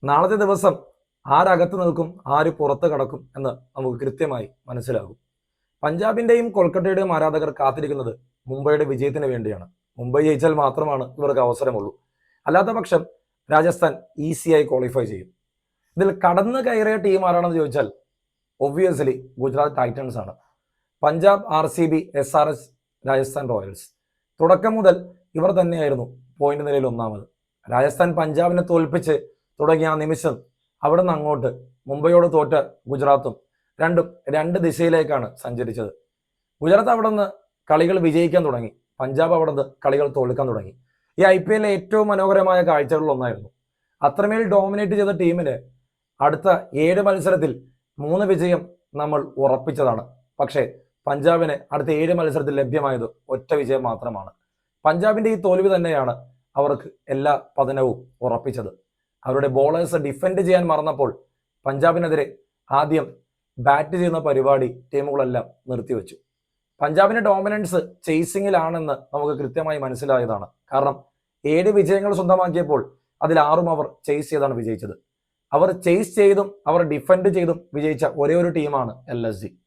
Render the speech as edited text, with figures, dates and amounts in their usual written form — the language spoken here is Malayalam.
നാളത്തെ ദിവസം ആരകത്ത് നിൽക്കും, ആര് പുറത്ത് കടക്കും എന്ന് നമുക്ക് കൃത്യമായി മനസ്സിലാകും. പഞ്ചാബിന്റെയും കൊൽക്കത്തയുടെയും ആരാധകർ കാത്തിരിക്കുന്നത് മുംബൈയുടെ വിജയത്തിന് വേണ്ടിയാണ്. മുംബൈ ജയിച്ചാൽ മാത്രമാണ് ഇവർക്ക് അവസരമുള്ളൂ. അല്ലാത്ത പക്ഷം രാജസ്ഥാൻ ഈസിയായി ക്വാളിഫൈ ചെയ്യും. ഇതിൽ കടന്നു കയറിയ ടീം ആരാണെന്ന് ചോദിച്ചാൽ ഒബ്വിയസ്ലി ഗുജറാത്ത് ടൈറ്റൻസ് ആണ്. Punjab, RCB, SRH, Rajasthan Royals തുടക്കം മുതൽ ഇവർ തന്നെയായിരുന്നു പോയിന്റ് നിലയിൽ ഒന്നാമത്. രാജസ്ഥാൻ പഞ്ചാബിനെ തോൽപ്പിച്ച് തുടങ്ങിയ ആ നിമിഷം അവിടെ നിന്ന് അങ്ങോട്ട് മുംബൈയോട് തോറ്റ ഗുജറാത്തും രണ്ടും രണ്ട് ദിശയിലേക്കാണ് സഞ്ചരിച്ചത്. ഗുജറാത്ത് അവിടെ നിന്ന് കളികൾ വിജയിക്കാൻ തുടങ്ങി, പഞ്ചാബ് അവിടെ നിന്ന് കളികൾ തോൽക്കാൻ തുടങ്ങി. ഈ IPL ഏറ്റവും മനോഹരമായ കാഴ്ചകളിൽ ഒന്നായിരുന്നു. അത്രമേൽ ഡോമിനേറ്റ് ചെയ്ത ടീമിന് അടുത്ത 7 മത്സരത്തിൽ 3 വിജയം നമ്മൾ ഉറപ്പിച്ചതാണ്. പക്ഷേ പഞ്ചാബിന് അടുത്ത 7 മത്സരത്തിൽ ലഭ്യമായത് ഒറ്റ വിജയം മാത്രമാണ്. പഞ്ചാബിന്റെ ഈ തോൽവി തന്നെയാണ് അവർക്ക് എല്ലാ പതനവും ഉറപ്പിച്ചത്. അവരുടെ ബോളേഴ്സ് ഡിഫെൻഡ് ചെയ്യാൻ മറന്നപ്പോൾ പഞ്ചാബിനെതിരെ ആദ്യം ബാറ്റ് ചെയ്യുന്ന പരിപാടി ടീമുകളെല്ലാം നിർത്തിവെച്ചു. പഞ്ചാബിന്റെ ഡോമിനൻസ് ചേസിങ്ങിലാണെന്ന് നമുക്ക് കൃത്യമായി മനസ്സിലായതാണ്. കാരണം 7 വിജയങ്ങൾ സ്വന്തമാക്കിയപ്പോൾ അതിൽ 6ഉം അവർ ചേസ് ചെയ്താണ് വിജയിച്ചത്. അവർ ചേസ് ചെയ്തും അവർ ഡിഫെൻഡ് ചെയ്തും വിജയിച്ച ഒരേ ഒരു ടീമാണ് LSG.